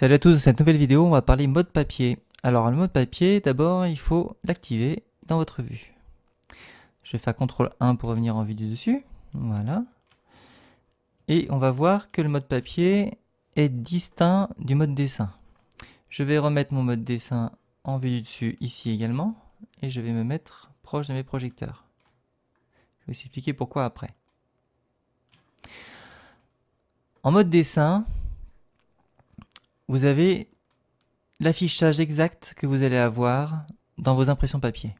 Salut à tous, dans cette nouvelle vidéo, on va parler mode papier. Alors le mode papier, d'abord il faut l'activer dans votre vue. Je vais faire CTRL 1 pour revenir en vue du dessus. Voilà. Et on va voir que le mode papier est distinct du mode dessin. Je vais remettre mon mode dessin en vue du dessus ici également. Et je vais me mettre proche de mes projecteurs. Je vais vous expliquer pourquoi après. En mode dessin, vous avez l'affichage exact que vous allez avoir dans vos impressions papier.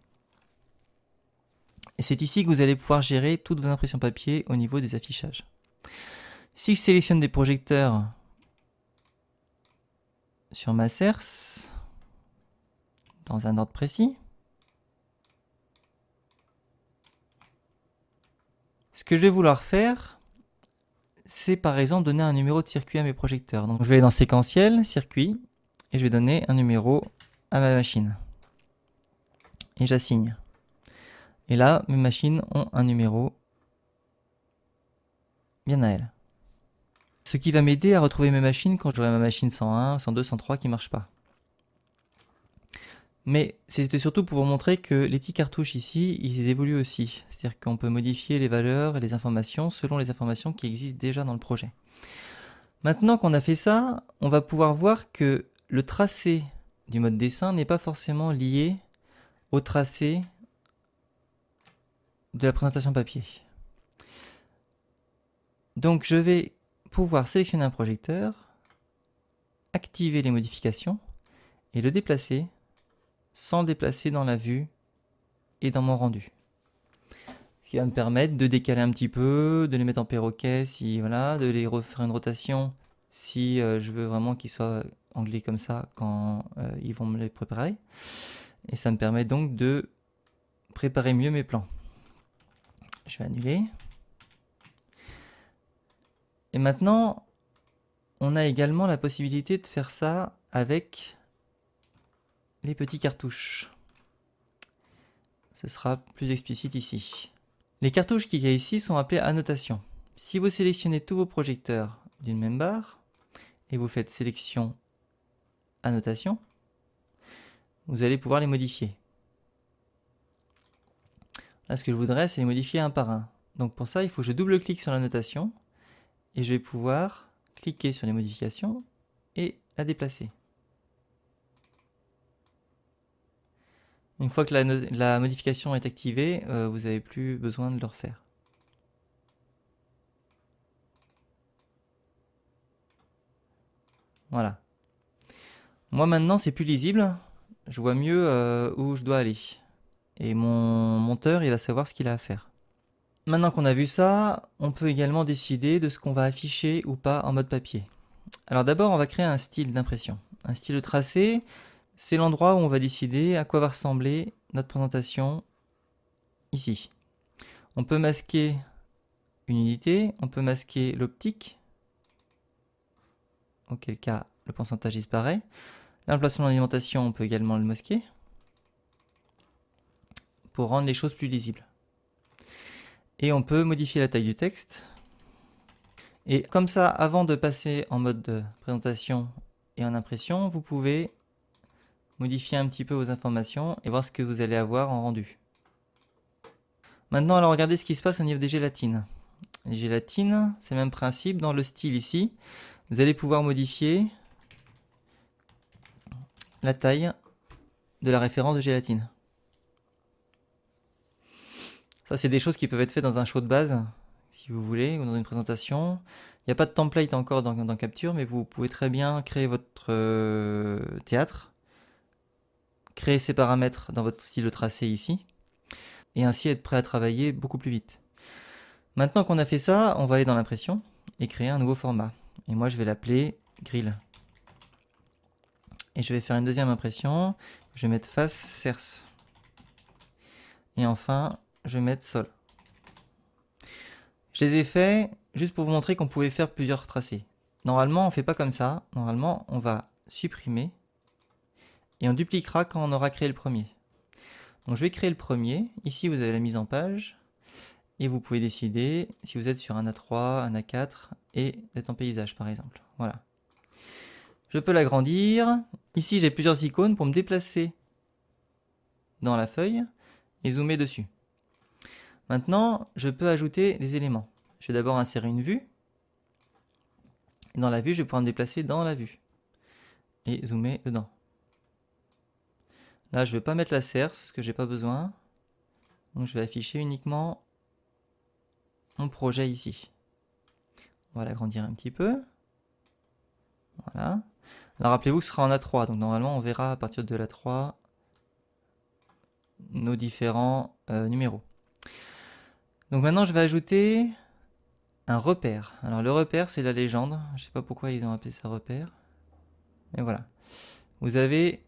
Et c'est ici que vous allez pouvoir gérer toutes vos impressions papier au niveau des affichages. Si je sélectionne des projecteurs sur ma CERS, dans un ordre précis, ce que je vais vouloir faire, c'est par exemple donner un numéro de circuit à mes projecteurs. Donc je vais aller dans séquentiel, circuit, et je vais donner un numéro à ma machine. Et j'assigne. Et là, mes machines ont un numéro bien à elles. Ce qui va m'aider à retrouver mes machines quand j'aurai ma machine 101, 102, 103 qui ne marche pas. Mais c'était surtout pour vous montrer que les petits cartouches ici, ils évoluent aussi. C'est-à-dire qu'on peut modifier les valeurs et les informations selon les informations qui existent déjà dans le projet. Maintenant qu'on a fait ça, on va pouvoir voir que le tracé du mode dessin n'est pas forcément lié au tracé de la présentation papier. Donc je vais pouvoir sélectionner un projecteur, activer les modifications et le déplacer sans le déplacer dans la vue et dans mon rendu. Ce qui va me permettre de décaler un petit peu, de les mettre en perroquet, si, voilà, de les refaire une rotation si je veux vraiment qu'ils soient anglais comme ça quand ils vont me les préparer. Et ça me permet donc de préparer mieux mes plans. Je vais annuler. Et maintenant, on a également la possibilité de faire ça avec les petits cartouches. Ce sera plus explicite ici. Les cartouches qu'il y a ici sont appelées annotations. Si vous sélectionnez tous vos projecteurs d'une même barre et vous faites sélection annotation, vous allez pouvoir les modifier. Là, ce que je voudrais, c'est les modifier un par un. Donc pour ça, il faut que je double-clique sur l'annotation et je vais pouvoir cliquer sur les modifications et la déplacer. Une fois que la modification est activée, vous n'avez plus besoin de le refaire. Voilà. Moi maintenant, c'est plus lisible. Je vois mieux où je dois aller. Et mon monteur, il va savoir ce qu'il a à faire. Maintenant qu'on a vu ça, on peut également décider de ce qu'on va afficher ou pas en mode papier. Alors d'abord, on va créer un style d'impression. Un style de tracé, c'est l'endroit où on va décider à quoi va ressembler notre présentation ici. On peut masquer une unité, on peut masquer l'optique, auquel cas le pourcentage disparaît. L'emplacement d'alimentation, on peut également le masquer pour rendre les choses plus lisibles. Et on peut modifier la taille du texte. Et comme ça, avant de passer en mode de présentation et en impression, vous pouvez modifier un petit peu vos informations et voir ce que vous allez avoir en rendu. Maintenant, alors regardez ce qui se passe au niveau des gélatines. Les gélatines, c'est le même principe. Dans le style ici, vous allez pouvoir modifier la taille de la référence de gélatine. Ça, c'est des choses qui peuvent être faites dans un show de base, si vous voulez, ou dans une présentation. Il n'y a pas de template encore dans Capture, mais vous pouvez très bien créer votre théâtre, créer ces paramètres dans votre style de tracé ici, et ainsi être prêt à travailler beaucoup plus vite. Maintenant qu'on a fait ça, on va aller dans l'impression et créer un nouveau format. Et moi, je vais l'appeler grill. Et je vais faire une deuxième impression. Je vais mettre face CERS. Et enfin, je vais mettre sol. Je les ai faits juste pour vous montrer qu'on pouvait faire plusieurs tracés. Normalement, on ne fait pas comme ça. Normalement, on va supprimer et on dupliquera quand on aura créé le premier. Donc je vais créer le premier. Ici, vous avez la mise en page. Et vous pouvez décider si vous êtes sur un A3, un A4 et d'être en paysage par exemple. Voilà. Je peux l'agrandir. Ici, j'ai plusieurs icônes pour me déplacer dans la feuille et zoomer dessus. Maintenant, je peux ajouter des éléments. Je vais d'abord insérer une vue. Dans la vue, je vais pouvoir me déplacer dans la vue et zoomer dedans. Là, je ne vais pas mettre la serre parce que j'ai pas besoin. Donc, je vais afficher uniquement mon projet ici. On va l'agrandir un petit peu. Voilà. Alors, rappelez-vous que ce sera en A3. Donc, normalement, on verra à partir de l'A3 nos différents numéros. Donc, maintenant, je vais ajouter un repère. Alors, le repère, c'est la légende. Je ne sais pas pourquoi ils ont appelé ça repère. Mais voilà. Vous avez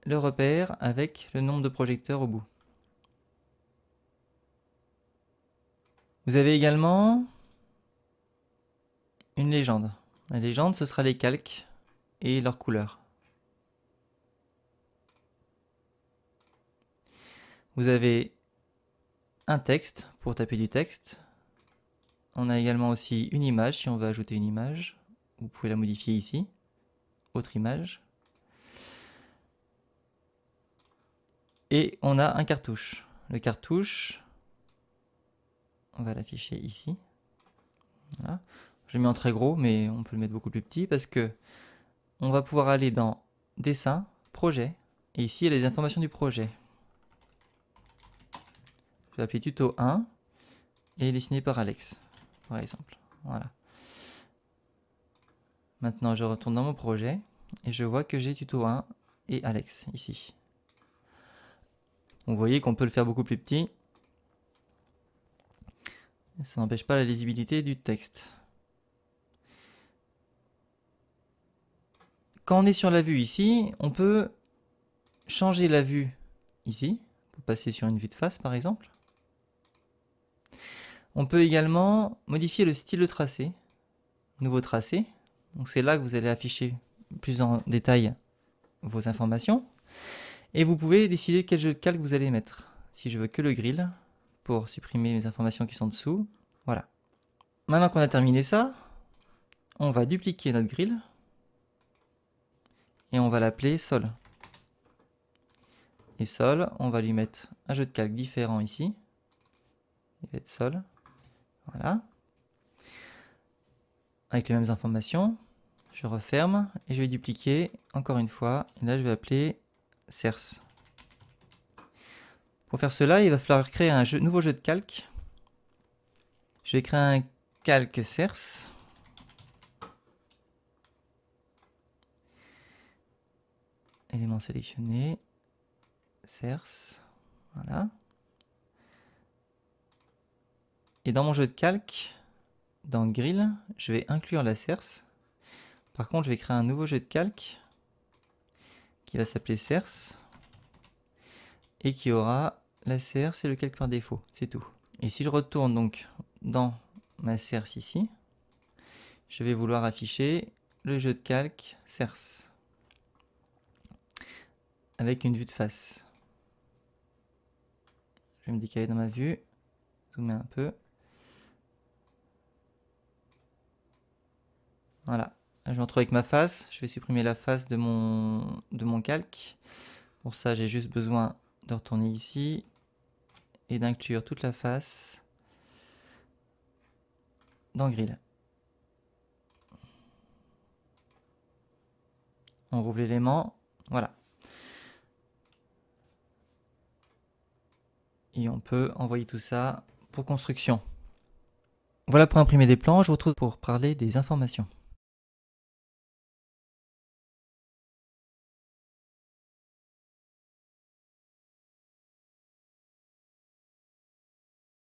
le repère avec le nombre de projecteurs au bout. Vous avez également une légende. La légende, ce sera les calques et leurs couleurs. Vous avez un texte pour taper du texte. On a également aussi une image si on veut ajouter une image. Vous pouvez la modifier ici. Autre image. Et on a un cartouche. Le cartouche, on va l'afficher ici. Voilà. Je l'ai mis en très gros, mais on peut le mettre beaucoup plus petit parce que on va pouvoir aller dans Dessin, Projet, et ici il y a les informations du projet. Je vais appeler Tuto 1 et dessiné par Alex, par exemple. Voilà. Maintenant, je retourne dans mon projet et je vois que j'ai Tuto 1 et Alex ici. Vous voyez qu'on peut le faire beaucoup plus petit. Ça n'empêche pas la lisibilité du texte. Quand on est sur la vue ici, on peut changer la vue ici, pour passer sur une vue de face par exemple. On peut également modifier le style de tracé, nouveau tracé. Donc c'est là que vous allez afficher plus en détail vos informations. Et vous pouvez décider quel jeu de calque vous allez mettre. Si je veux que le grill, pour supprimer les informations qui sont dessous, voilà. Maintenant qu'on a terminé ça, on va dupliquer notre grill et on va l'appeler sol. Et sol, on va lui mettre un jeu de calque différent ici. Il va être sol. Voilà. Avec les mêmes informations. Je referme et je vais dupliquer encore une fois. Et là, je vais appeler CERS. Pour faire cela, il va falloir créer un nouveau jeu de calque. Je vais créer un calque CERS. Élément sélectionné. CERS. Voilà. Et dans mon jeu de calque, dans Grill, je vais inclure la CERS. Par contre, je vais créer un nouveau jeu de calque qui va s'appeler CERS et qui aura la CERS et le calque par défaut. C'est tout. Et si je retourne donc dans ma CERS ici, je vais vouloir afficher le jeu de calque CERS avec une vue de face. Je vais me décaler dans ma vue, zoomer un peu. Voilà. Là, je me retrouve avec ma face. Je vais supprimer la face de mon calque. Pour ça, j'ai juste besoin de retourner ici et d'inclure toute la face dans Grill. On rouvre l'élément. Voilà. Et on peut envoyer tout ça pour construction. Voilà pour imprimer des plans. Je vous retrouve pour parler des informations.